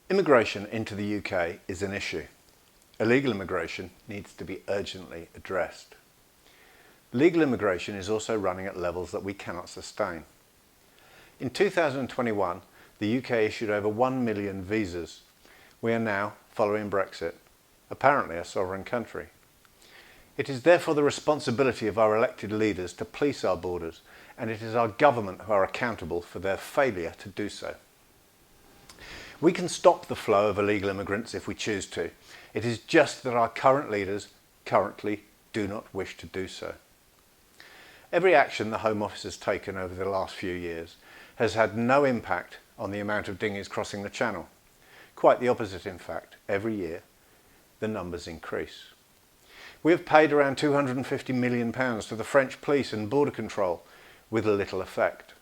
Immigration into the UK is an issue. Illegal immigration needs to be urgently addressed. Legal immigration is also running at levels that we cannot sustain. In 2021, the UK issued over 1 million visas. We are now, following Brexit, apparently a sovereign country. It is therefore the responsibility of our elected leaders to police our borders, and it is our government who are accountable for their failure to do so. We can stop the flow of illegal immigrants if we choose to. It is just that our current leaders currently do not wish to do so. Every action the Home Office has taken over the last few years has had no impact on the amount of dinghies crossing the Channel. Quite the opposite, in fact. Every year, the numbers increase. We have paid around £250 million to the French police and border control with little effect.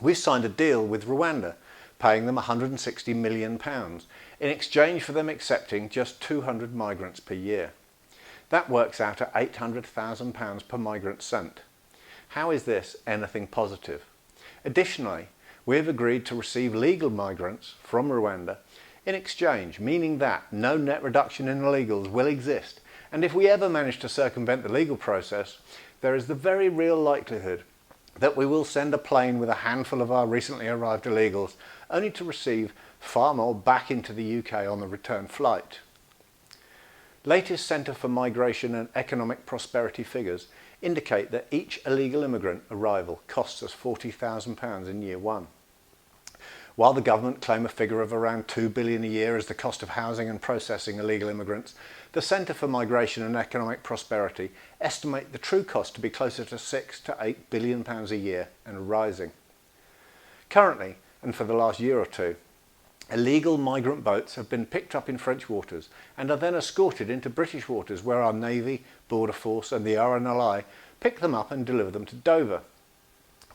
We've signed a deal with Rwanda, paying them £160 million in exchange for them accepting just 200 migrants per year. That works out at £800,000 per migrant sent. How is this anything positive? Additionally, we have agreed to receive legal migrants from Rwanda in exchange, meaning that no net reduction in illegals will exist. And if we ever manage to circumvent the legal process, there is the very real likelihood that we will send a plane with a handful of our recently arrived illegals, only to receive far more back into the UK on the return flight. Latest Centre for Migration and Economic Prosperity figures indicate that each illegal immigrant arrival costs us £40,000 in year one. While the government claim a figure of around £2 billion a year as the cost of housing and processing illegal immigrants, the Centre for Migration and Economic Prosperity estimate the true cost to be closer to £6 to £8 billion a year and rising. Currently, and for the last year or two, illegal migrant boats have been picked up in French waters and are then escorted into British waters, where our Navy, Border Force and the RNLI pick them up and deliver them to Dover.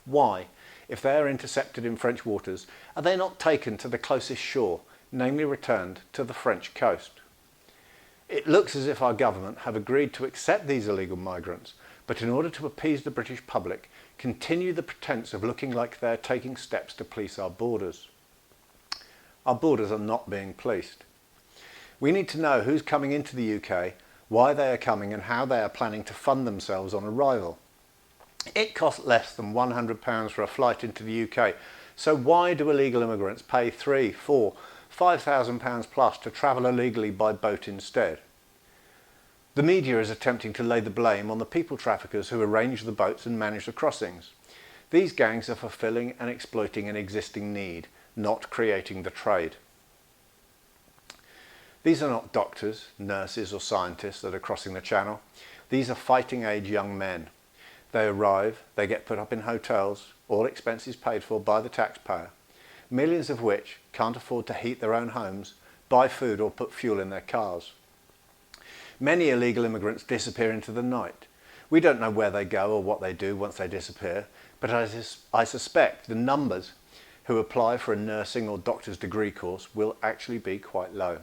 Why, if they are intercepted in French waters, are they not taken to the closest shore, namely returned to the French coast? It looks as if our government have agreed to accept these illegal migrants, but in order to appease the British public, continue the pretence of looking like they are taking steps to police our borders. Our borders are not being policed. We need to know who's coming into the UK, why they are coming and how they are planning to fund themselves on arrival. It costs less than £100 for a flight into the UK, so why do illegal immigrants pay £3,000, £4,000, £5,000 plus to travel illegally by boat instead? The media is attempting to lay the blame on the people traffickers who arrange the boats and manage the crossings. These gangs are fulfilling and exploiting an existing need, not creating the trade. These are not doctors, nurses or scientists that are crossing the Channel. These are fighting age young men. They arrive, they get put up in hotels, all expenses paid for by the taxpayer, millions of which can't afford to heat their own homes, buy food or put fuel in their cars. Many illegal immigrants disappear into the night. We don't know where they go or what they do once they disappear, but I suspect the numbers who apply for a nursing or doctor's degree course will actually be quite low.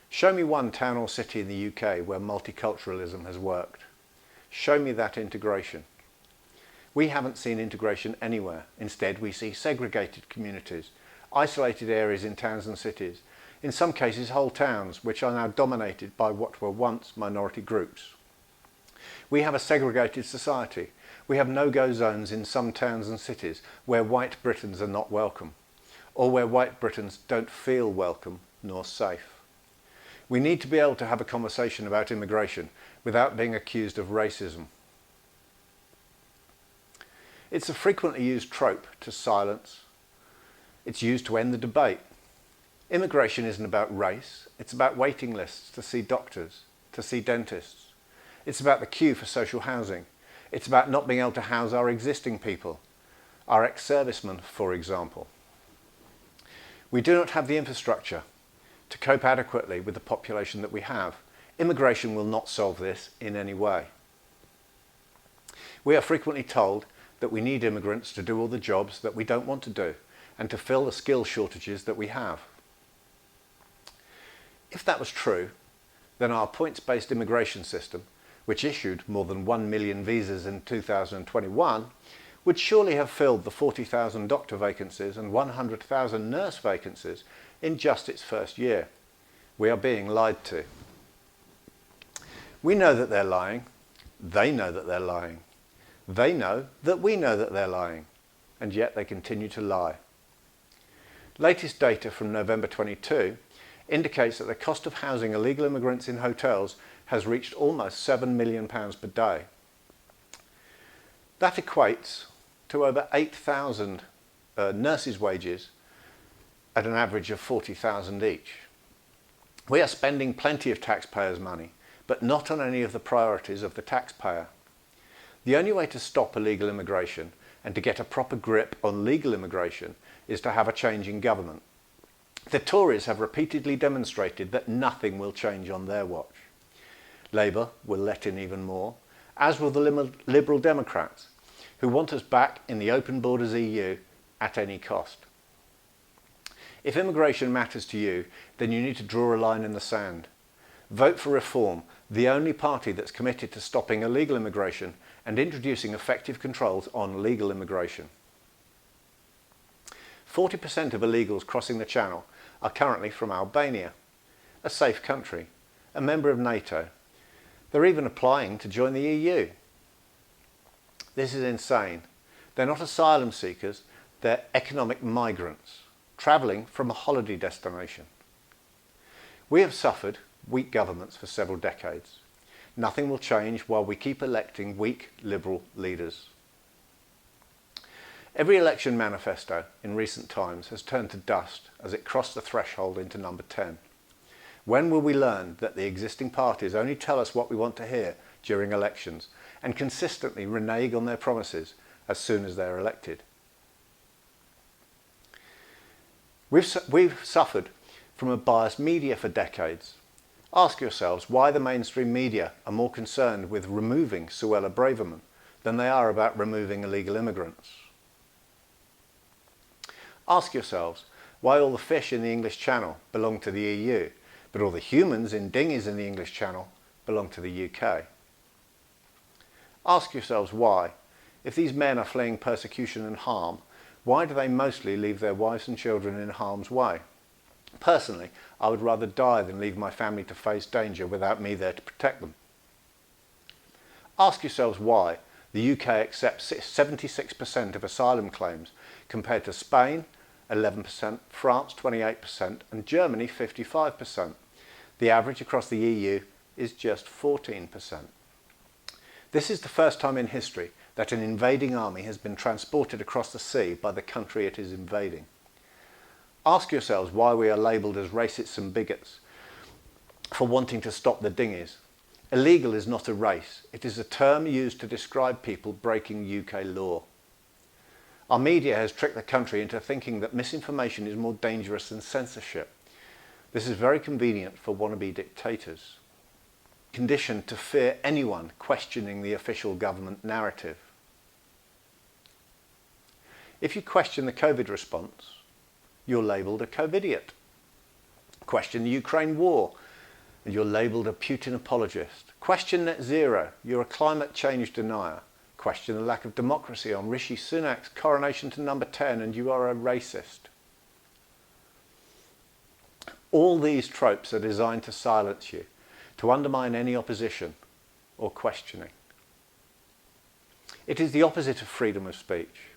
Show me one town or city in the UK where multiculturalism has worked. Show me that integration. We haven't seen integration anywhere. Instead, we see segregated communities, isolated areas in towns and cities, in some cases whole towns, which are now dominated by what were once minority groups. We have a segregated society. We have no-go zones in some towns and cities where white Britons are not welcome, or where white Britons don't feel welcome nor safe. We need to be able to have a conversation about immigration without being accused of racism. It's a frequently used trope to silence. It's used to end the debate. Immigration isn't about race. It's about waiting lists to see doctors, to see dentists. It's about the queue for social housing. It's about not being able to house our existing people, our ex-servicemen, for example. We do not have the infrastructure to cope adequately with the population that we have. Immigration will not solve this in any way. We are frequently told that we need immigrants to do all the jobs that we don't want to do and to fill the skill shortages that we have. If that was true, then our points-based immigration system, which issued more than 1 million visas in 2021, would surely have filled the 40,000 doctor vacancies and 100,000 nurse vacancies in just its first year. We are being lied to. We know that they're lying. They know that they're lying. They know that we know that they're lying, and yet they continue to lie. Latest data from November 22 indicates that the cost of housing illegal immigrants in hotels has reached almost £7 million per day. That equates to over 8,000 nurses' wages at an average of 40,000 each. We are spending plenty of taxpayers' money, but not on any of the priorities of the taxpayer. The only way to stop illegal immigration and to get a proper grip on legal immigration is to have a change in government. The Tories have repeatedly demonstrated that nothing will change on their watch. Labour will let in even more, as will the Liberal Democrats, who want us back in the open borders EU at any cost. If immigration matters to you, then you need to draw a line in the sand. Vote for Reform, the only party that's committed to stopping illegal immigration and introducing effective controls on legal immigration. 40% of illegals crossing the Channel are currently from Albania, a safe country, a member of NATO. They're even applying to join the EU. This is insane. They're not asylum seekers, they're economic migrants, travelling from a holiday destination. We have suffered weak governments for several decades. Nothing will change while we keep electing weak Liberal leaders. Every election manifesto in recent times has turned to dust as it crossed the threshold into number 10. When will we learn that the existing parties only tell us what we want to hear during elections and consistently renege on their promises as soon as they're elected? We've suffered from a biased media for decades. Ask yourselves why the mainstream media are more concerned with removing Suella Braverman than they are about removing illegal immigrants. Ask yourselves why all the fish in the English Channel belong to the EU, but all the humans in dinghies in the English Channel belong to the UK. Ask yourselves why, if these men are fleeing persecution and harm, why do they mostly leave their wives and children in harm's way? Personally, I would rather die than leave my family to face danger without me there to protect them. Ask yourselves why the UK accepts 76% of asylum claims compared to Spain, 11%, France, 28%, and Germany, 55%. The average across the EU is just 14%. This is the first time in history that an invading army has been transported across the sea by the country it is invading. Ask yourselves why we are labelled as racists and bigots for wanting to stop the dinghies. Illegal is not a race. It is a term used to describe people breaking UK law. Our media has tricked the country into thinking that misinformation is more dangerous than censorship. This is very convenient for wannabe dictators, conditioned to fear anyone questioning the official government narrative. If you question the COVID response, you're labelled a COVIDiot. Question the Ukraine war, and you're labelled a Putin apologist. Question net zero, you're a climate change denier. Question the lack of democracy on Rishi Sunak's coronation to number 10, and you are a racist. All these tropes are designed to silence you, to undermine any opposition or questioning. It is the opposite of freedom of speech,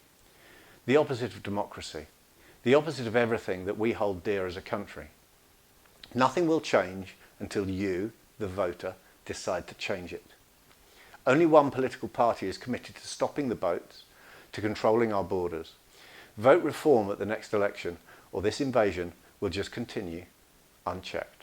the opposite of democracy, the opposite of everything that we hold dear as a country. Nothing will change until you, the voter, decide to change it. Only one political party is committed to stopping the boats, to controlling our borders. Vote Reform at the next election, or this invasion will just continue unchecked.